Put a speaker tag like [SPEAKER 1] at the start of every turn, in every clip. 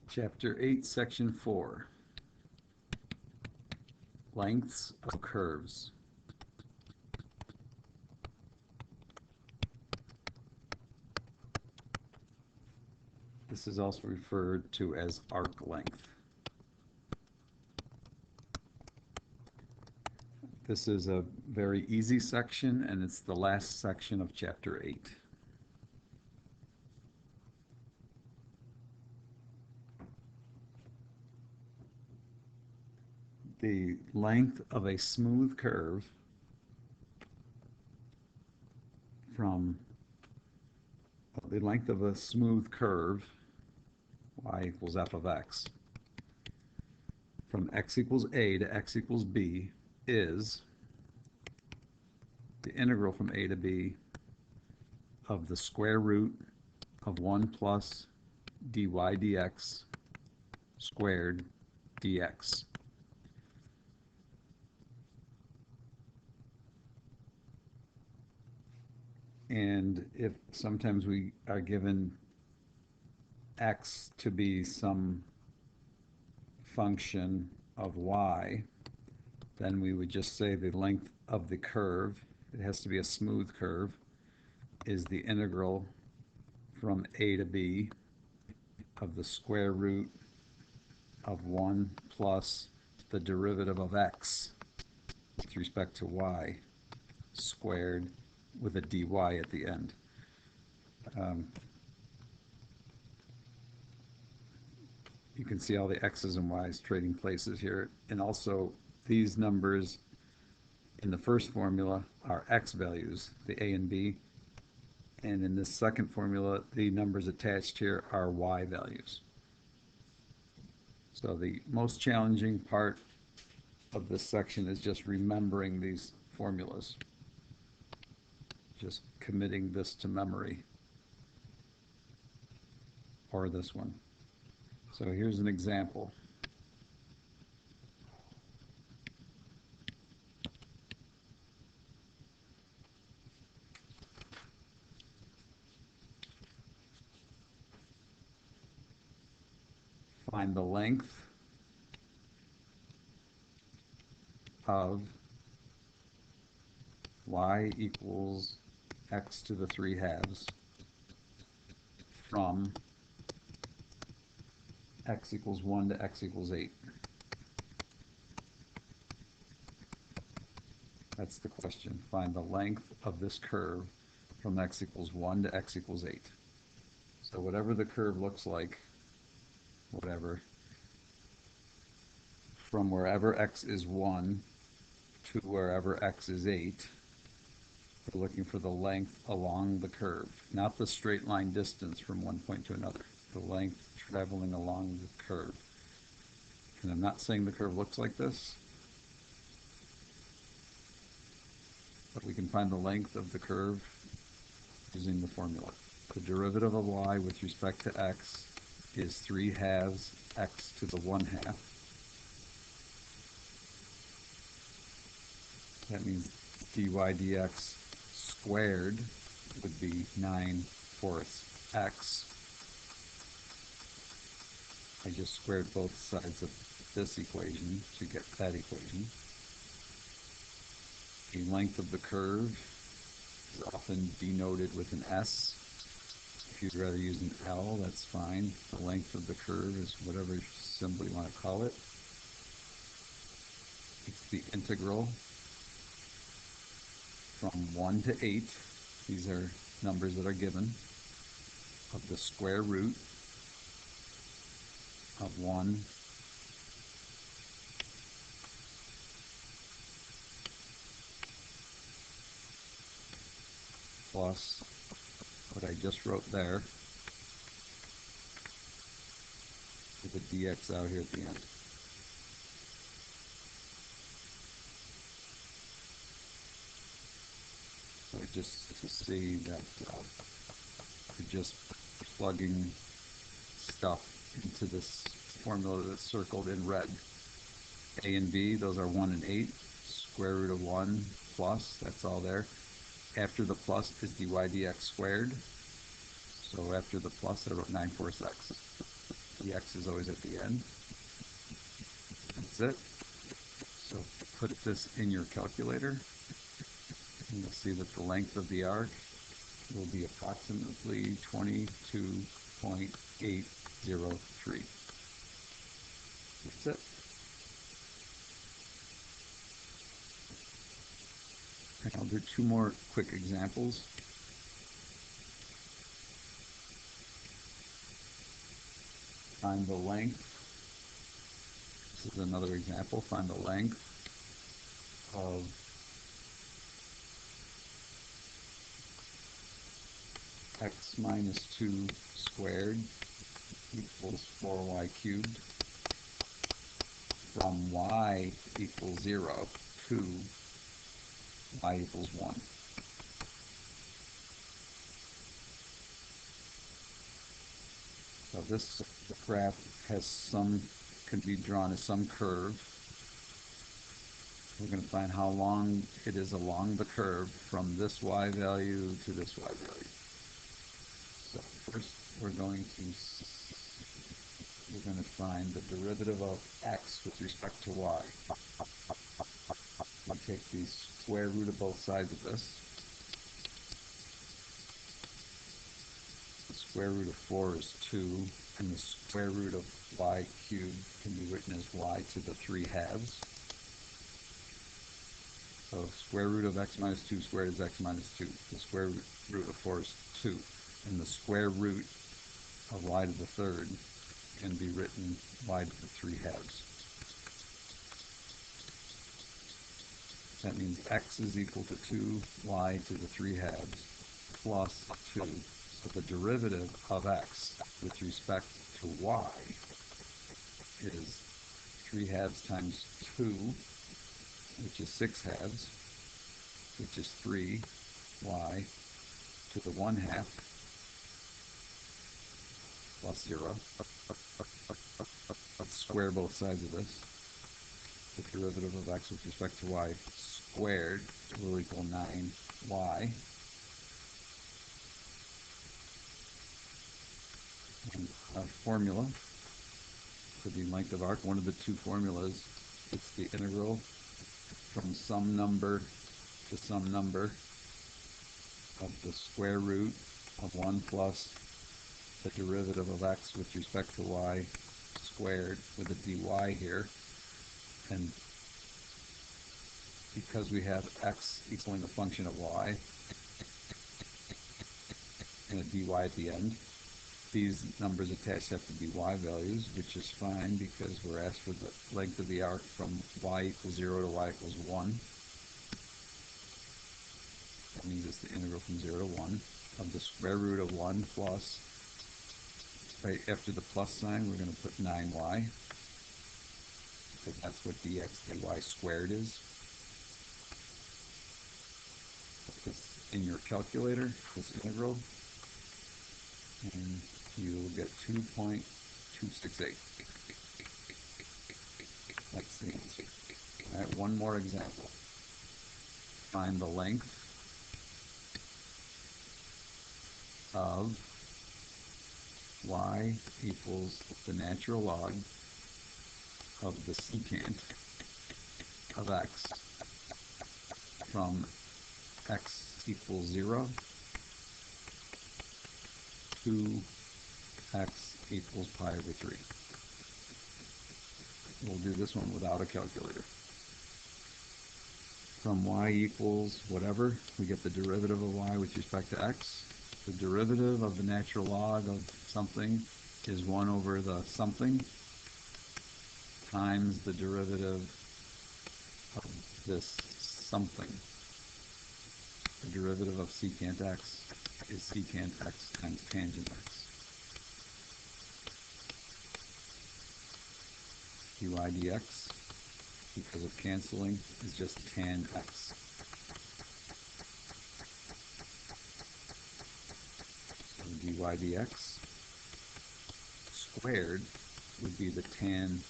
[SPEAKER 1] Chapter 8, Section 4, Lengths of Curves. This is also referred to as arc length. This is a very easy section, and it's the last section of Chapter 8. The length of a smooth curve from the length of a smooth curve, y equals f of x, from x equals a to x equals b is the integral from a to b of the square root of 1 plus dy dx squared dx. And if sometimes we are given x to be some function of y, then we would just say the length of the curve, it has to be a smooth curve, is the integral from a to b of the square root of 1 plus the derivative of x with respect to y squared with a dy at the end. You can see all the x's and y's trading places here, and also these numbers in the first formula are x values, the a and b, and in this second formula the numbers attached here are y values. So the most challenging part of this section is just remembering these formulas, just committing this to memory, or this one. So here's an example. Find the length of y equals x to the 3 halves from x equals 1 to x equals 8. That's the question. Find the length of this curve from x equals 1 to x equals 8. So whatever the curve looks like, whatever, from wherever x is 1 to wherever x is 8, we're looking for the length along the curve, not the straight line distance from one point to another, the length traveling along the curve. And I'm not saying the curve looks like this, but we can find the length of the curve using the formula. The derivative of y with respect to x is 3 halves x to the 1 half. That means dy dx squared would be 9/4 x. I just squared both sides of this equation to get that equation. The length of the curve is often denoted with an S. If you'd rather use an L, that's fine. The length of the curve is whatever symbol you want to call it. It's the integral from 1 to 8, these are numbers that are given, of the square root of 1 plus what I just wrote there with the dx out here at the end. So just to see that we're just plugging stuff into this formula that's circled in red. A and B, those are 1 and 8. Square root of 1 plus, that's all there. After the plus is dy dx squared. So after the plus, I wrote 9/4 x. The x is always at the end. That's it. So put this in your calculator, and you'll see that the length of the arc will be approximately 22.803. That's it. And I'll do two more quick examples. Find the length. This is another example. Find the length of x minus 2 squared equals 4y cubed from y equals 0 to y equals 1. So this graph can be drawn as some curve. We're going to find how long it is along the curve from this y value to this y value. So first we're going to find the derivative of x with respect to y. I'll take the square root of both sides of this. The square root of 4 is 2, and the square root of y cubed can be written as y to the 3 halves. So square root of x minus 2 squared is x minus 2. The square root of 4 is 2. And the square root of y to the third can be written y to the 3 halves. That means x is equal to 2y to the 3 halves plus 2. So the derivative of x with respect to y is 3 halves times 2, which is 6 halves, which is 3y to the 1 half plus 0. Let's square both sides of this. The derivative of x with respect to y squared will equal 9y. And our formula for the length of arc, one of the two formulas, it's the integral from some number to some number of the square root of 1 plus the derivative of x with respect to y squared with a dy here. And because we have x equaling a function of y and a dy at the end, these numbers attached have to be y values, which is fine because we're asked for the length of the arc from y equals 0 to y equals 1. That means it's the integral from 0 to 1 of the square root of 1 plus, right after the plus sign, we're going to put 9y, because that's what dx dy squared is. Put this in your calculator, this integral, and you will get 2.268. That's the answer. All right, one more example. Find the length of y equals the natural log of the secant of x from x equals 0 to x equals pi over 3. We'll do this one without a calculator. From y equals whatever, we get the derivative of y with respect to x. The derivative of the natural log of something is 1 over the something times the derivative of this something. The derivative of secant x is secant x times tangent x. dy dx, because of canceling, is just tan x. So dy dx squared would be the tan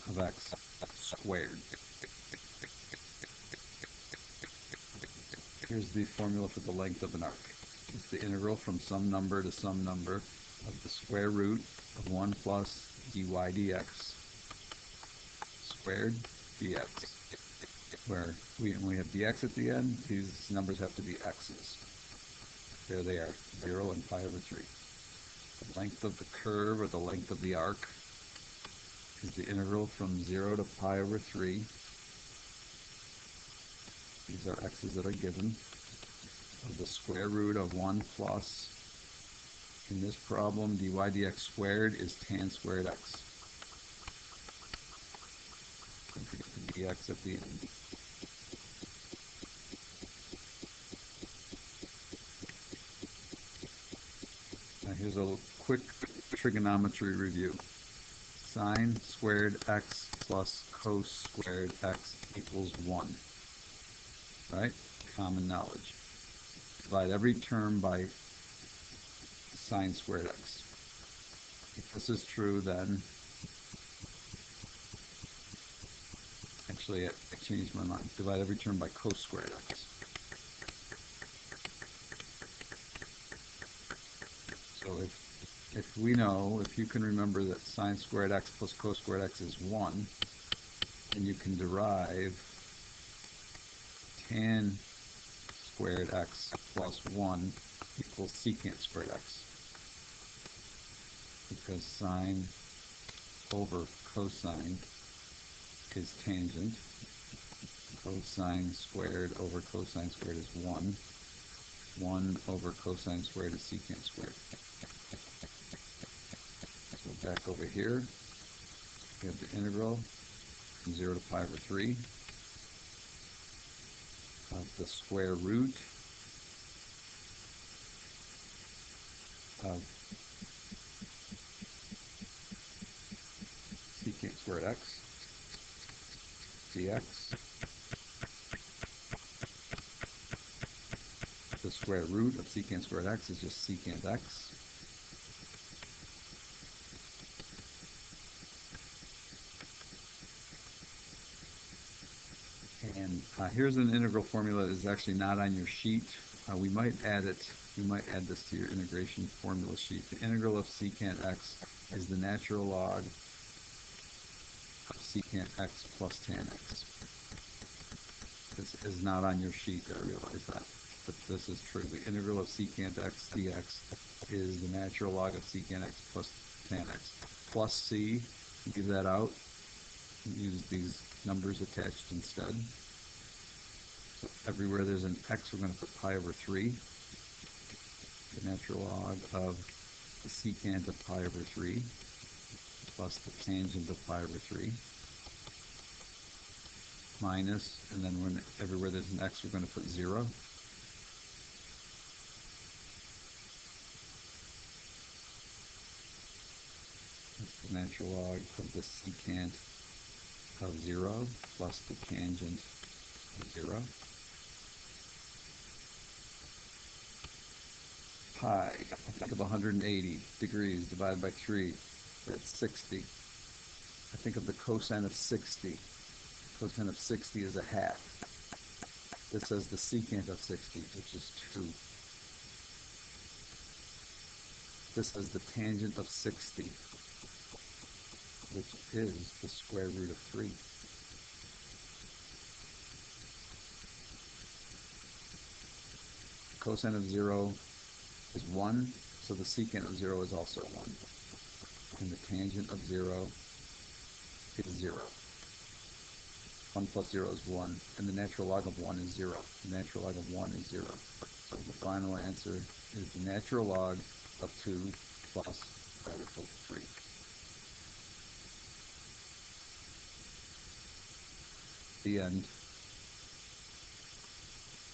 [SPEAKER 1] of x squared. Here's the formula for the length of an arc. It's the integral from some number to some number of the square root of 1 plus dy dx squared dx, where when we have dx at the end, these numbers have to be x's. There they are, 0 and pi over 3. The length of the curve, or the length of the arc, is the integral from 0 to pi over 3. These are x's that are given, of the square root of 1 plus, in this problem, dy dx squared is tan squared x. Don't forget the dx at the end. Now here's a quick trigonometry review. Sine squared x plus cos squared x equals 1. Right? Common knowledge. Divide every term by sine squared x. If this is true, then actually I changed my mind. Divide every term by cos squared x. So if we know, if you can remember that sine squared x plus cos squared x is 1, then you can derive tan squared x plus 1 equals secant squared x. Because sine over cosine is tangent. Cosine squared over cosine squared is 1. 1 over cosine squared is secant squared. So back over here, we have the integral from 0 to pi over 3 of the square root of secant squared x dx. The square root of secant squared x is just secant x. And here's an integral formula that is actually not on your sheet. We might add it. You might add this to your integration formula sheet. The integral of secant x is the natural log of secant x plus tan x. This is not on your sheet, I realize that, but this is true. The integral of secant x dx is the natural log of secant x plus tan x. Plus c, leave that out, use these numbers attached instead. So everywhere there's an x, we're going to put pi over 3. The natural log of the secant of pi over 3 plus the tangent of pi over 3 minus, and then everywhere there's an x, we're going to put 0. That's the natural log of the secant of 0 plus the tangent of 0. Pi, think of 180 degrees divided by 3, that's 60. I think of the cosine of 60. Cosine of 60 is a half. This is the secant of 60, which is 2. This is the tangent of 60, which is the square root of 3. Cosine of 0 is 1, so the secant of 0 is also 1. And the tangent of 0 is 0. 1 plus 0 is 1, and the natural log of 1 is 0. The natural log of 1 is 0. So the final answer is the natural log of 2 plus radical 3. The end.